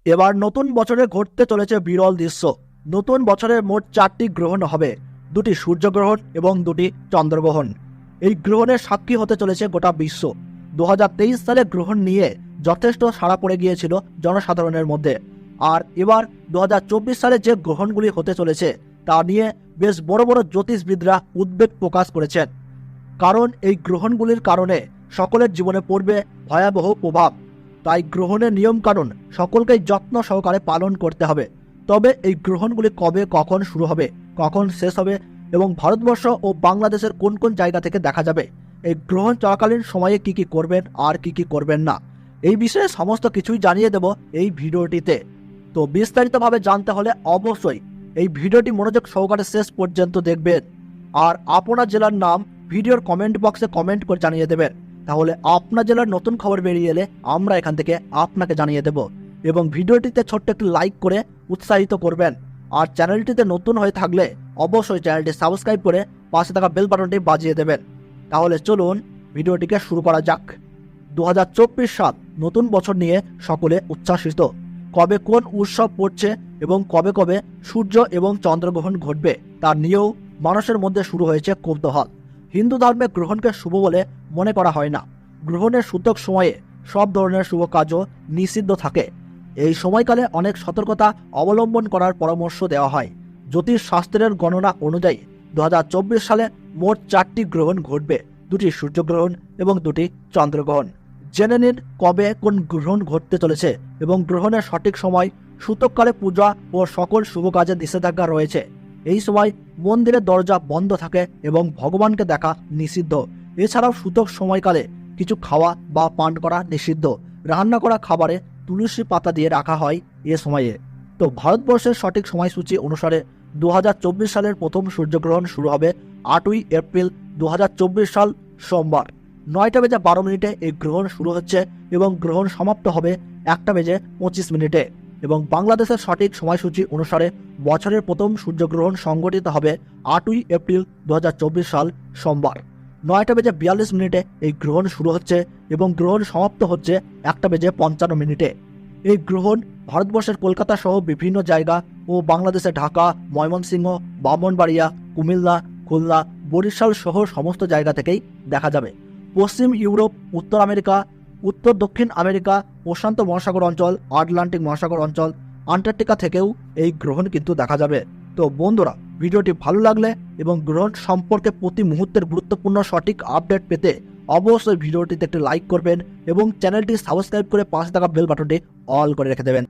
এবার নতুন বছরে ঘটতে চলেছে বিরল দৃশ্য। নতুন বছরে মোট 4টি গ্রহণ হবে, 2টি সূর্যগ্রহণ এবং 2টি চন্দ্রগ্রহণ। এই গ্রহণের সাক্ষী হতে চলেছে গোটা বিশ্ব। 2023 সালে গ্রহণ নিয়ে যথেষ্ট সাড়া পড়ে গিয়েছিল জনসাধারণের মধ্যে। আর এবার 2024 সালে যে গ্রহণগুলি হতে চলেছে তা নিয়ে বেশ বড় বড় জ্যোতিষবিদরা উদ্বেগ প্রকাশ করেছেন। কারণ এই গ্রহণগুলির কারণে সকলের জীবনে পড়বে ভয়াবহ প্রভাব। তাই গ্রহণের নিয়মকানুন সকলকেই যত্ন সহকারে পালন করতে হবে। তবে এই গ্রহণগুলি কবে কখন শুরু হবে, কখন শেষ হবে এবং ভারতবর্ষ ও বাংলাদেশের কোন কোন জায়গা থেকে দেখা যাবে, এই গ্রহণ চলাকালীন সময়ে কি কি করবেন আর কি কি করবেন না, এই বিষয়ে সমস্ত কিছুই জানিয়ে দেব এই ভিডিওটিতে। তো বিস্তারিতভাবে জানতে হলে অবশ্যই এই ভিডিওটি মনোযোগ সহকারে শেষ পর্যন্ত দেখবেন। আর আপনার জেলার নাম ভিডিওর কমেন্ট বক্সে কমেন্ট করে জানিয়ে দেবেন। তাহলে আপনার জেলার নতুন খবর বেরিয়ে এলে আমরা এখান থেকে আপনাকে জানিয়ে দেব। এবং ভিডিওটিতে ছোট্ট একটি লাইক করে উৎসাহিত করবেন। আর চ্যানেলটিতে নতুন হয়ে থাকলে অবশ্যই চ্যানেলটি সাবস্ক্রাইব করে পাশে থাকা বেল বাটনটি বাজিয়ে দেবেন। তাহলে চলুন ভিডিওটিকে শুরু করা যাক। 2024 সাল নতুন বছর নিয়ে সকলে উচ্ছ্বাসিত। কবে কোন উৎসব পড়ছে এবং কবে কবে সূর্য এবং চন্দ্রগ্রহণ ঘটবে তা নিয়েও মানুষের মধ্যে শুরু হয়েছে কৌতূহল। হিন্দু ধর্মে গ্রহণকে শুভ বলে মনে করা হয় না। গ্রহণের সূচক সময়ে সব ধরনের শুভ কাজও নিষিদ্ধ থাকে। এই সময়কালে অনেক সতর্কতা অবলম্বন করার পরামর্শ দেওয়া হয়। জ্যোতিষ শাস্ত্রের গণনা অনুযায়ী 2024 সালে মোট 4টি গ্রহণ ঘটবে, 2টি সূর্যগ্রহণ এবং 2টি চন্দ্রগ্রহণ। জেনে নিন কবে কোন গ্রহণ ঘটতে চলেছে এবং গ্রহণের সঠিক সময়। সূতককালে পূজা ও সকল শুভ কাজে নিষেধাজ্ঞা রয়েছে। এই সময় মন্দিরের দরজা বন্ধ থাকে এবং ভগবানকে দেখা নিষিদ্ধ। এছাড়াও সূতক সময়কালে কিছু খাওয়া বা পান করা নিষিদ্ধ। রান্না করা খাবারে তুলসী পাতা দিয়ে রাখা হয় এ সময়ে। তো ভারতবর্ষের সঠিক সময়সূচি অনুসারে 2024 সালের প্রথম সূর্যগ্রহণ শুরু হবে 8ই এপ্রিল 2024 সাল সোমবার 9:12 এই গ্রহণ শুরু হচ্ছে এবং গ্রহণ সমাপ্ত হবে 1:25 এবং বাংলাদেশের সঠিক সময়সূচি অনুসারে বছরের প্রথম সূর্যগ্রহণ সংঘটিত হবে 8ই এপ্রিল 2024 সাল সোমবার 9:42 এই গ্রহণ শুরু হচ্ছে এবং গ্রহণ সমাপ্ত হচ্ছে 1:55। এই গ্রহণ ভারতবর্ষের কলকাতা সহ বিভিন্ন জায়গা ও বাংলাদেশের ঢাকা, ময়মনসিংহ, ব্রাহ্মণবাড়িয়া, কুমিল্লা, খুলনা, বরিশাল সহ সমস্ত জায়গা থেকেই দেখা যাবে। পশ্চিম ইউরোপ, উত্তর আমেরিকা, উত্তর দক্ষিণ আমেরিকা, প্রশান্ত মহাসাগর অঞ্চল, আটলান্টিক মহাসাগর অঞ্চল, আন্টার্কটিকা থেকেও এই গ্রহণ কিন্তু দেখা যাবে। তো বন্ধুরা, ভিডিওটি ভালো লাগলে এবং গ্রহণ সম্পর্কে প্রতি মুহূর্তের গুরুত্বপূর্ণ সঠিক আপডেট পেতে অবশ্যই ভিডিওটিতে একটি লাইক করবেন এবং চ্যানেলটি সাবস্ক্রাইব করে পাশে থাকা বেল বাটনটি অল করে রেখে দেবেন।